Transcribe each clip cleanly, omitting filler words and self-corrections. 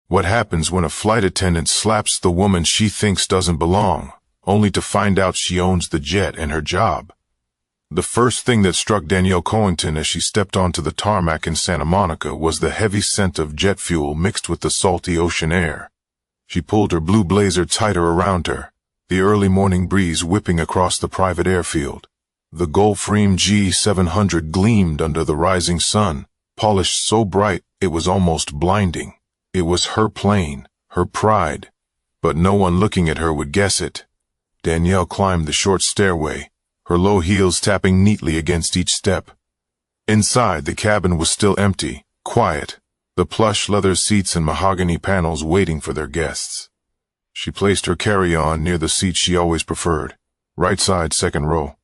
What happens when a flight attendant slaps the woman she thinks doesn't belong, only to find out she owns the jet and her job? The first thing that struck Danielle Covington as she stepped onto the tarmac in Santa Monica was the heavy scent of jet fuel mixed with the salty ocean air. She pulled her blue blazer tighter around her, the early morning breeze whipping across the private airfield. The Gulfstream G700 gleamed under the rising sun, polished so bright it was almost blinding. It was her plane, her pride, but no one looking at her would guess it. Danielle climbed the short stairway, her low heels tapping neatly against each step. Inside, the cabin was still empty, quiet, the plush leather seats and mahogany panels waiting for their guests. She placed her carry-on near the seat she always preferred, right side, second row.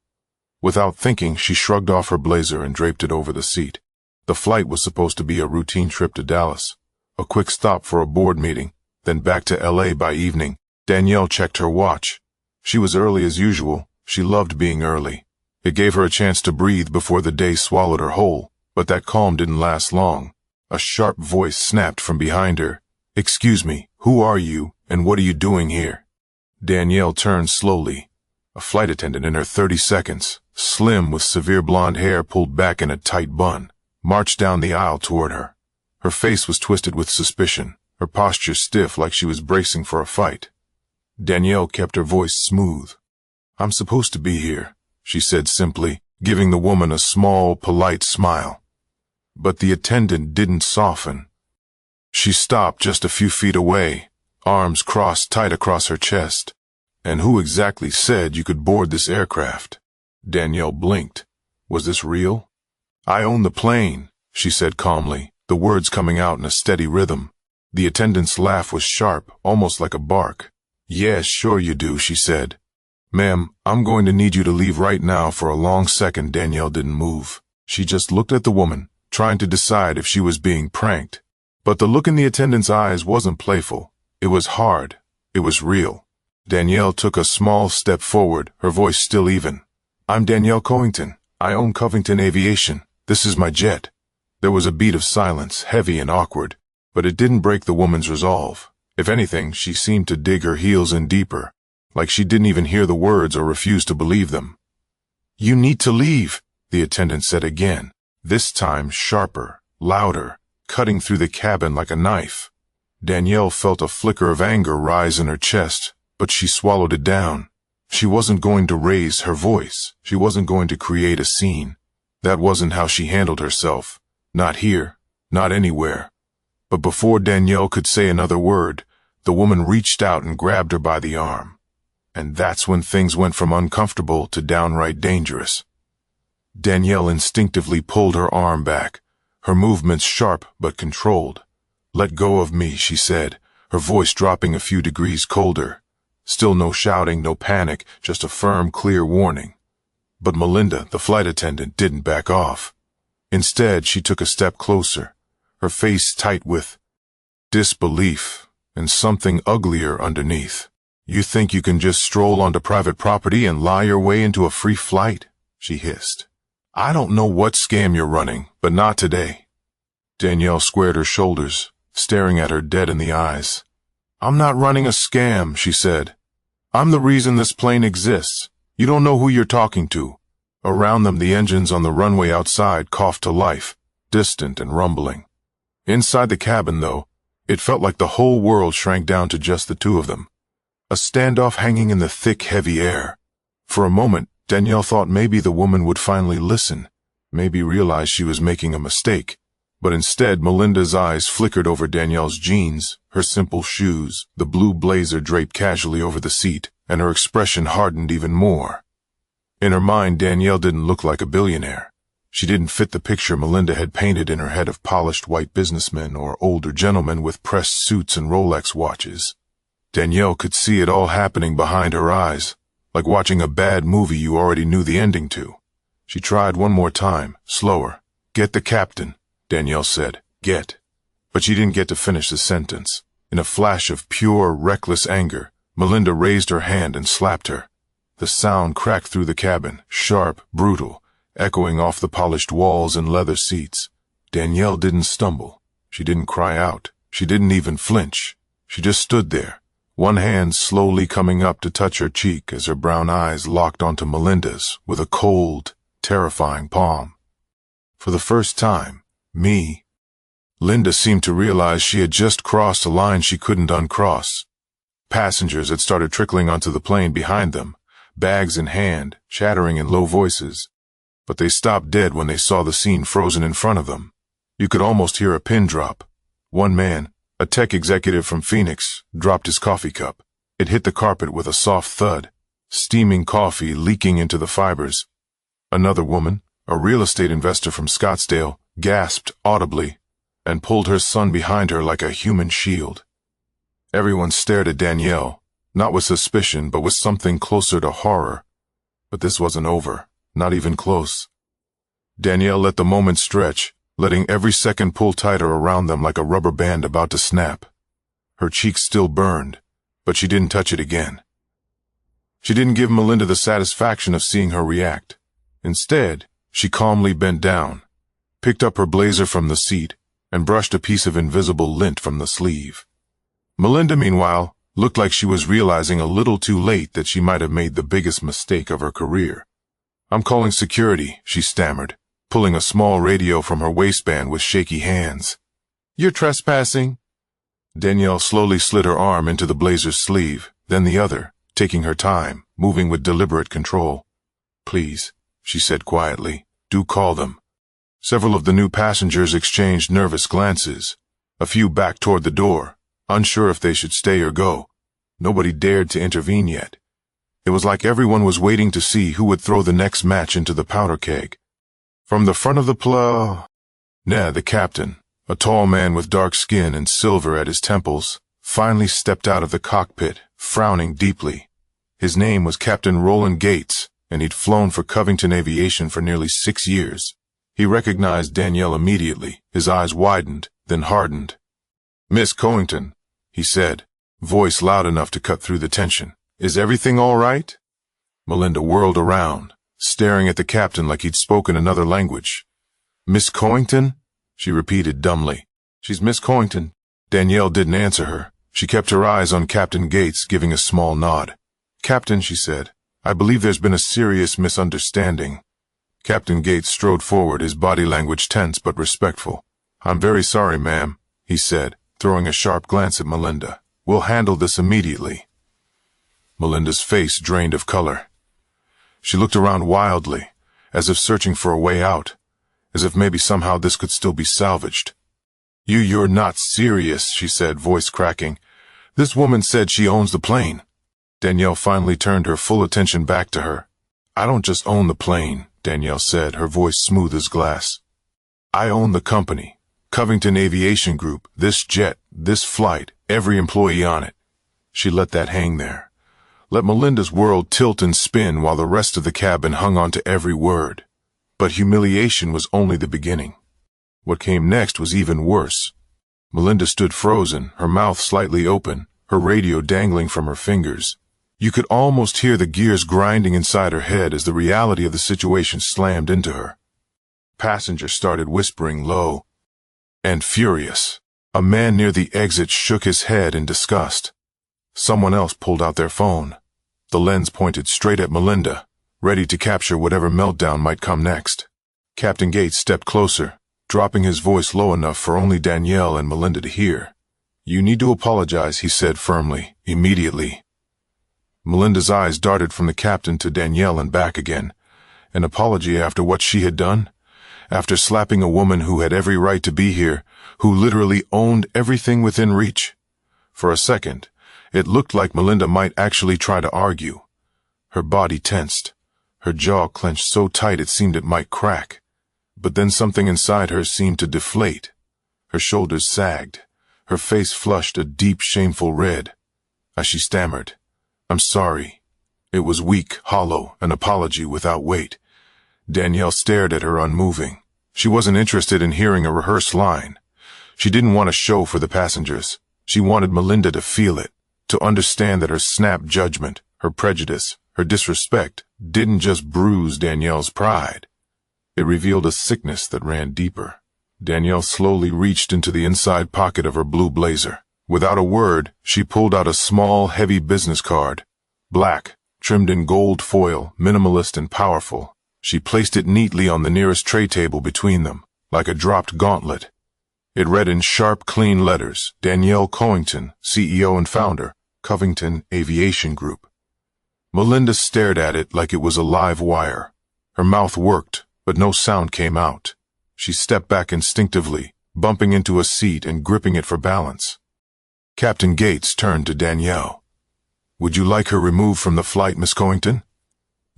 Without thinking, she shrugged off her blazer and draped it over the seat. The flight was supposed to be a routine trip to Dallas, a quick stop for a board meeting, then back to LA by evening. Danielle checked her watch. She was early as usual. She loved being early. It gave her a chance to breathe before the day swallowed her whole, but that calm didn't last long. A sharp voice snapped from behind her. "Excuse me, who are you, and what are you doing here?" Danielle turned slowly. A flight attendant in her 30s, slim with severe blonde hair pulled back in a tight bun, marched down the aisle toward her. Her face was twisted with suspicion, her posture stiff like she was bracing for a fight. Danielle kept her voice smooth. "I'm supposed to be here," she said simply, giving the woman a small, polite smile. But the attendant didn't soften. She stopped just a few feet away, arms crossed tight across her chest. "And who exactly said you could board this aircraft?" Danielle blinked. Was this real? "I own the plane," she said calmly, the words coming out in a steady rhythm. The attendant's laugh was sharp, almost like a bark. "Yes, sure you do," she said. "Ma'am, I'm going to need you to leave right now." For a long second, Danielle didn't move. She just looked at the woman, trying to decide if she was being pranked. But the look in the attendant's eyes wasn't playful. It was hard. It was real. Danielle took a small step forward, her voice still even. "I'm Danielle Covington. I own Covington Aviation. This is my jet." There was a beat of silence, heavy and awkward, but it didn't break the woman's resolve. If anything, she seemed to dig her heels in deeper, like she didn't even hear the words or refuse to believe them. "You need to leave," the attendant said again, this time sharper, louder, cutting through the cabin like a knife. Danielle felt a flicker of anger rise in her chest, but she swallowed it down. She wasn't going to raise her voice. She wasn't going to create a scene. That wasn't how she handled herself. Not here, not anywhere. But before Danielle could say another word, the woman reached out and grabbed her by the arm. And that's when things went from uncomfortable to downright dangerous. Danielle instinctively pulled her arm back, her movements sharp but controlled. "Let go of me," she said, her voice dropping a few degrees colder. Still no shouting, no panic, just a firm, clear warning. But Melinda, the flight attendant, didn't back off. Instead, she took a step closer, her face tight with disbelief and something uglier underneath. "You think you can just stroll onto private property and lie your way into a free flight?" she hissed. "I don't know what scam you're running, but not today." Danielle squared her shoulders, staring at her dead in the eyes. "I'm not running a scam," she said. "I'm the reason this plane exists. You don't know who you're talking to." Around them, the engines on the runway outside coughed to life, distant and rumbling. Inside the cabin, though, it felt like the whole world shrank down to just the two of them. A standoff hanging in the thick, heavy air. For a moment, Danielle thought maybe the woman would finally listen, maybe realize she was making a mistake. But instead, Melinda's eyes flickered over Danielle's jeans, her simple shoes, the blue blazer draped casually over the seat, and her expression hardened even more. In her mind, Danielle didn't look like a billionaire. She didn't fit the picture Melinda had painted in her head of polished white businessmen or older gentlemen with pressed suits and Rolex watches. Danielle could see it all happening behind her eyes, like watching a bad movie you already knew the ending to. She tried one more time, slower. "Get the captain," Danielle said. "Get." But she didn't get to finish the sentence. In a flash of pure, reckless anger, Melinda raised her hand and slapped her. The sound cracked through the cabin, sharp, brutal, echoing off the polished walls and leather seats. Danielle didn't stumble. She didn't cry out. She didn't even flinch. She just stood there, one hand slowly coming up to touch her cheek as her brown eyes locked onto Melinda's with a cold, terrifying palm. For the first time, Linda seemed to realize she had just crossed a line she couldn't uncross. Passengers had started trickling onto the plane behind them, bags in hand, chattering in low voices. But they stopped dead when they saw the scene frozen in front of them. You could almost hear a pin drop. One man, a tech executive from Phoenix, dropped his coffee cup. It hit the carpet with a soft thud, steaming coffee leaking into the fibers. Another woman, a real estate investor from Scottsdale, gasped audibly and pulled her son behind her like a human shield. Everyone stared at Danielle, not with suspicion but with something closer to horror. But this wasn't over, not even close. Danielle let the moment stretch, letting every second pull tighter around them like a rubber band about to snap. Her cheeks still burned, but she didn't touch it again. She didn't give Melinda the satisfaction of seeing her react. Instead, she calmly bent down, picked up her blazer from the seat, and brushed a piece of invisible lint from the sleeve. Melinda, meanwhile, looked like she was realizing a little too late that she might have made the biggest mistake of her career. "I'm calling security," she stammered, pulling a small radio from her waistband with shaky hands. "You're trespassing." Danielle slowly slid her arm into the blazer's sleeve, then the other, taking her time, moving with deliberate control. "Please," she said quietly, "do call them." Several of the new passengers exchanged nervous glances. A few backed toward the door, unsure if they should stay or go. Nobody dared to intervene yet. It was like everyone was waiting to see who would throw the next match into the powder keg. From the front of the captain, a tall man with dark skin and silver at his temples, finally stepped out of the cockpit, frowning deeply. His name was Captain Roland Gates, and he'd flown for Covington Aviation for nearly 6 years. He recognized Danielle immediately. His eyes widened, then hardened. "Miss Covington," he said, voice loud enough to cut through the tension. "Is everything all right?" Melinda whirled around, staring at the captain like he'd spoken another language. "Miss Covington?" she repeated dumbly. "She's Miss Covington." Danielle didn't answer her. She kept her eyes on Captain Gates, giving a small nod. "Captain," she said, "I believe there's been a serious misunderstanding." Captain Gates strode forward, his body language tense but respectful. "I'm very sorry, ma'am," he said, throwing a sharp glance at Melinda. "We'll handle this immediately." Melinda's face drained of color. She looked around wildly, as if searching for a way out, as if maybe somehow this could still be salvaged. You're not serious," she said, voice cracking. "This woman said she owns the plane." Danielle finally turned her full attention back to her. "I don't just own the plane," Danielle said, her voice smooth as glass. "I own the company, Covington Aviation Group, this jet, this flight, every employee on it." She let that hang there. Let Melinda's world tilt and spin while the rest of the cabin hung on to every word. But humiliation was only the beginning. What came next was even worse. Melinda stood frozen, her mouth slightly open, her radio dangling from her fingers. You could almost hear the gears grinding inside her head as the reality of the situation slammed into her. Passengers started whispering low and furious. A man near the exit shook his head in disgust. Someone else pulled out their phone. The lens pointed straight at Melinda, ready to capture whatever meltdown might come next. Captain Gates stepped closer, dropping his voice low enough for only Danielle and Melinda to hear. "You need to apologize," he said firmly, "immediately." Melinda's eyes darted from the captain to Danielle and back again. An apology after what she had done? After slapping a woman who had every right to be here, who literally owned everything within reach? For a second, it looked like Melinda might actually try to argue. Her body tensed, her jaw clenched so tight it seemed it might crack. But then something inside her seemed to deflate. Her shoulders sagged, her face flushed a deep, shameful red. As she stammered, "I'm sorry." It was weak, hollow, an apology without weight. Danielle stared at her unmoving. She wasn't interested in hearing a rehearsed line. She didn't want a show for the passengers. She wanted Melinda to feel it, to understand that her snap judgment, her prejudice, her disrespect didn't just bruise Danielle's pride. It revealed a sickness that ran deeper. Danielle slowly reached into the inside pocket of her blue blazer. Without a word, she pulled out a small, heavy business card. Black, trimmed in gold foil, minimalist and powerful. She placed it neatly on the nearest tray table between them, like a dropped gauntlet. It read in sharp, clean letters, Danielle Covington, CEO and founder, Covington Aviation Group. Melinda stared at it like it was a live wire. Her mouth worked, but no sound came out. She stepped back instinctively, bumping into a seat and gripping it for balance. Captain Gates turned to Danielle. "Would you like her removed from the flight, Miss Covington?"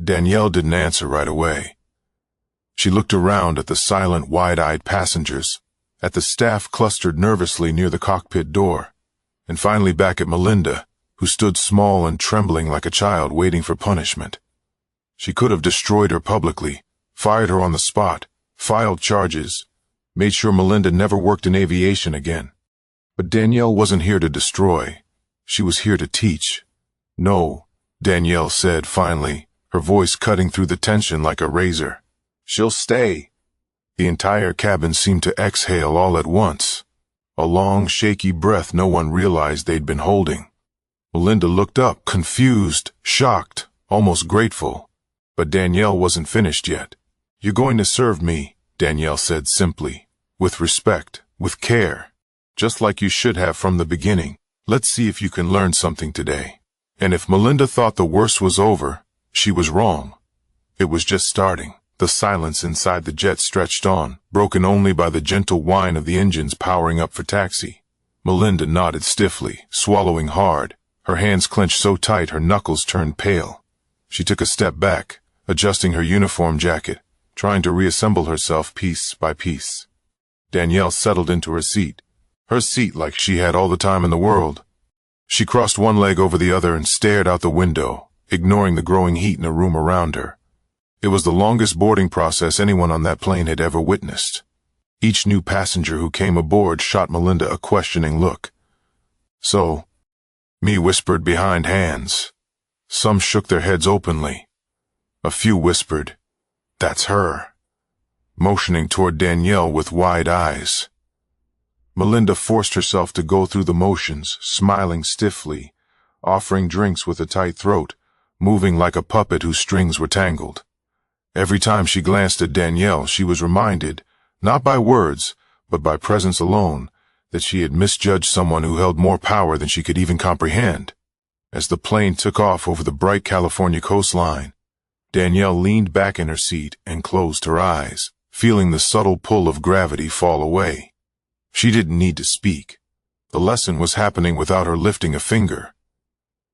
Danielle didn't answer right away. She looked around at the silent, wide-eyed passengers, at the staff clustered nervously near the cockpit door, and finally back at Melinda, who stood small and trembling like a child waiting for punishment. She could have destroyed her publicly, fired her on the spot, filed charges, made sure Melinda never worked in aviation again. But Danielle wasn't here to destroy. She was here to teach. "No," Danielle said finally, her voice cutting through the tension like a razor. "She'll stay." The entire cabin seemed to exhale all at once, a long, shaky breath no one realized they'd been holding. Melinda looked up, confused, shocked, almost grateful. But Danielle wasn't finished yet. "You're going to serve me," Danielle said simply, "with respect, with care, just like you should have from the beginning. Let's see if you can learn something today." And if Melinda thought the worst was over, she was wrong. It was just starting. The silence inside the jet stretched on, broken only by the gentle whine of the engines powering up for taxi. Melinda nodded stiffly, swallowing hard, her hands clenched so tight her knuckles turned pale. She took a step back, adjusting her uniform jacket, trying to reassemble herself piece by piece. Danielle settled into her seat like she had all the time in the world. She crossed one leg over the other and stared out the window, ignoring the growing heat in the room around her. It was the longest boarding process anyone on that plane had ever witnessed. Each new passenger who came aboard shot Melinda a questioning look. "So," me whispered behind hands. Some shook their heads openly. A few whispered, "That's her," motioning toward Danielle with wide eyes. Melinda forced herself to go through the motions, smiling stiffly, offering drinks with a tight throat, moving like a puppet whose strings were tangled. Every time she glanced at Danielle, she was reminded, not by words, but by presence alone, that she had misjudged someone who held more power than she could even comprehend. As the plane took off over the bright California coastline, Danielle leaned back in her seat and closed her eyes, feeling the subtle pull of gravity fall away. She didn't need to speak. The lesson was happening without her lifting a finger.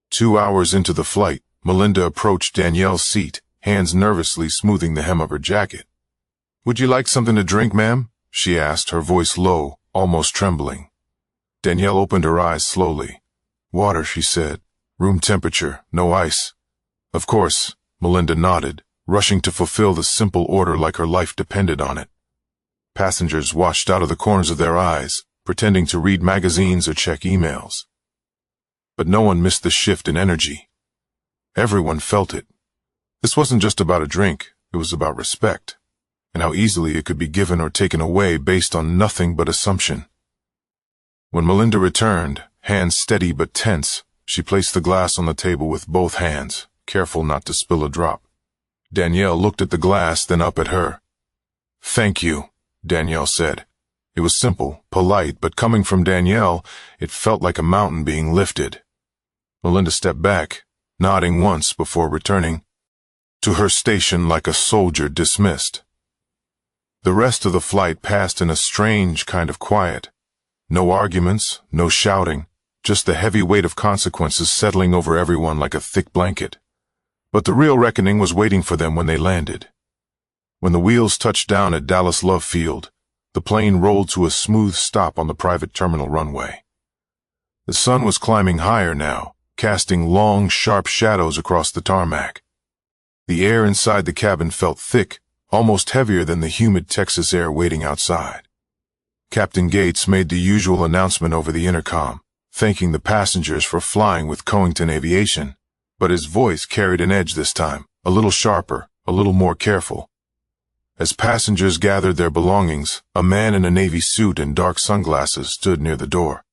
2 hours into the flight, Melinda approached Danielle's seat, hands nervously smoothing the hem of her jacket. "Would you like something to drink, ma'am?" she asked, her voice low, almost trembling. Danielle opened her eyes slowly. "Water," she said. "Room temperature, no ice." "Of course," Melinda nodded, rushing to fulfill the simple order like her life depended on it. Passengers watched out of the corners of their eyes, pretending to read magazines or check emails. But no one missed the shift in energy. Everyone felt it. This wasn't just about a drink, it was about respect, and how easily it could be given or taken away based on nothing but assumption. When Melinda returned, hands steady but tense, she placed the glass on the table with both hands, careful not to spill a drop. Danielle looked at the glass, then up at her. "Thank you," Danielle said. It was simple, polite, but coming from Danielle, it felt like a mountain being lifted. Melinda stepped back, nodding once before returning to her station like a soldier dismissed. The rest of the flight passed in a strange kind of quiet. No arguments, no shouting, just the heavy weight of consequences settling over everyone like a thick blanket. But the real reckoning was waiting for them when they landed. When the wheels touched down at Dallas Love Field, the plane rolled to a smooth stop on the private terminal runway. The sun was climbing higher now, casting long, sharp shadows across the tarmac. The air inside the cabin felt thick, almost heavier than the humid Texas air waiting outside. Captain Gates made the usual announcement over the intercom, thanking the passengers for flying with Covington Aviation, but his voice carried an edge this time, a little sharper, a little more careful. As passengers gathered their belongings, a man in a navy suit and dark sunglasses stood near the door.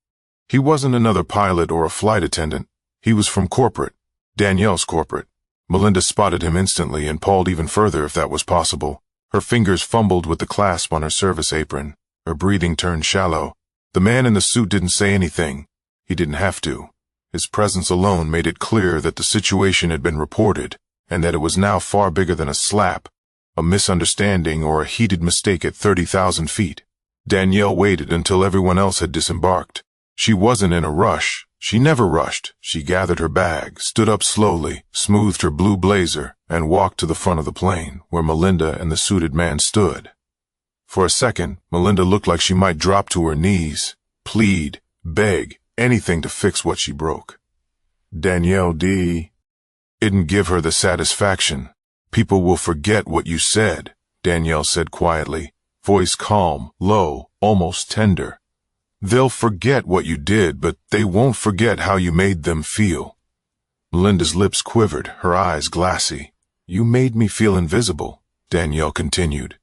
He wasn't another pilot or a flight attendant. He was from corporate, Danielle's corporate. Melinda spotted him instantly and paused even further if that was possible. Her fingers fumbled with the clasp on her service apron. Her breathing turned shallow. The man in the suit didn't say anything. He didn't have to. His presence alone made it clear that the situation had been reported, and that it was now far bigger than a slap, a misunderstanding or a heated mistake at 30,000 feet. Danielle waited until everyone else had disembarked. She wasn't in a rush. She never rushed. She gathered her bag, stood up slowly, smoothed her blue blazer, and walked to the front of the plane, where Melinda and the suited man stood. For a second, Melinda looked like she might drop to her knees, plead, beg, anything to fix what she broke. Danielle didn't give her the satisfaction. "People will forget what you said," Danielle said quietly, voice calm, low, almost tender. "They'll forget what you did, but they won't forget how you made them feel." Melinda's lips quivered, her eyes glassy. "You made me feel invisible," Danielle continued.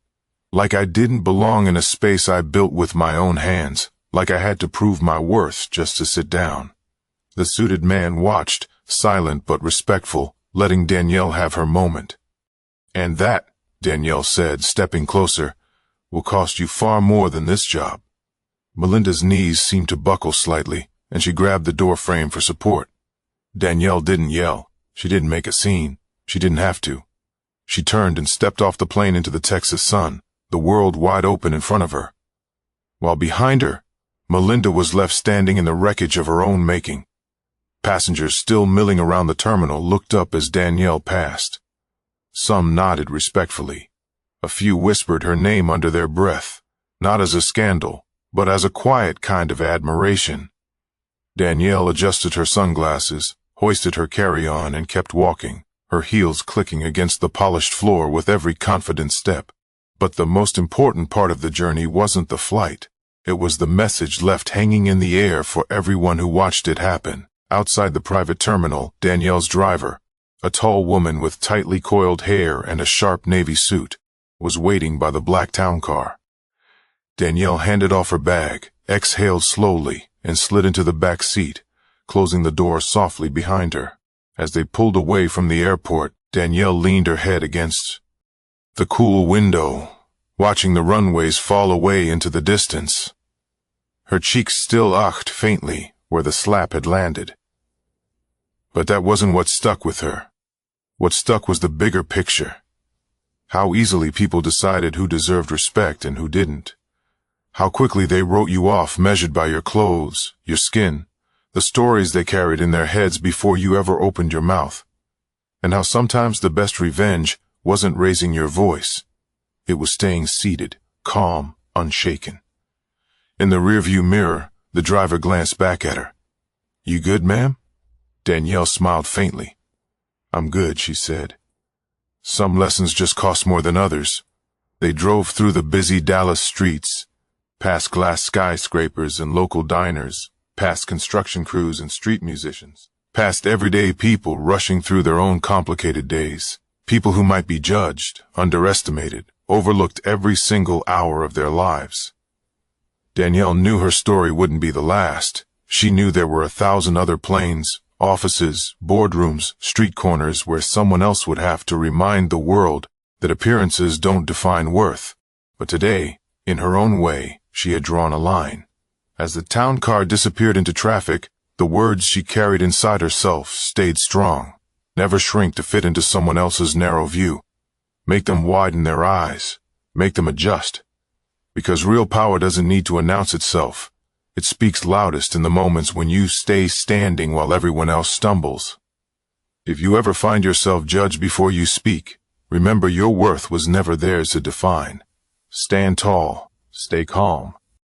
"Like I didn't belong in a space I built with my own hands, like I had to prove my worth just to sit down." The suited man watched, silent but respectful, letting Danielle have her moment. "And that," Danielle said, stepping closer, "will cost you far more than this job." Melinda's knees seemed to buckle slightly, and she grabbed the door frame for support. Danielle didn't yell. She didn't make a scene. She didn't have to. She turned and stepped off the plane into the Texas sun, the world wide open in front of her. While behind her, Melinda was left standing in the wreckage of her own making. Passengers still milling around the terminal looked up as Danielle passed. Some nodded respectfully. A few whispered her name under their breath, not as a scandal, but as a quiet kind of admiration. Danielle adjusted her sunglasses, hoisted her carry-on, and kept walking, her heels clicking against the polished floor with every confident step. But the most important part of the journey wasn't the flight. It was the message left hanging in the air for everyone who watched it happen. Outside the private terminal, Danielle's driver, a tall woman with tightly coiled hair and a sharp navy suit, was waiting by the black town car. Danielle handed off her bag, exhaled slowly, and slid into the back seat, closing the door softly behind her. As they pulled away from the airport, Danielle leaned her head against the cool window, watching the runways fall away into the distance. Her cheeks still ached faintly where the slap had landed. But that wasn't what stuck with her. What stuck was the bigger picture. How easily people decided who deserved respect and who didn't. How quickly they wrote you off measured by your clothes, your skin, the stories they carried in their heads before you ever opened your mouth. And how sometimes the best revenge wasn't raising your voice. It was staying seated, calm, unshaken. In the rearview mirror, the driver glanced back at her. "You good, ma'am?" Danielle smiled faintly. "I'm good," she said. Some lessons just cost more than others. They drove through the busy Dallas streets, past glass skyscrapers and local diners, past construction crews and street musicians, past everyday people rushing through their own complicated days, people who might be judged, underestimated, overlooked every single hour of their lives. Danielle knew her story wouldn't be the last. She knew there were 1,000 other planes, offices, boardrooms, street corners where someone else would have to remind the world that appearances don't define worth. But today, in her own way, she had drawn a line. As the town car disappeared into traffic, the words she carried inside herself stayed strong. Never shrink to fit into someone else's narrow view. Make them widen their eyes. Make them adjust. Because real power doesn't need to announce itself. It speaks loudest in the moments when you stay standing while everyone else stumbles. If you ever find yourself judged before you speak, remember your worth was never theirs to define. Stand tall, stay calm,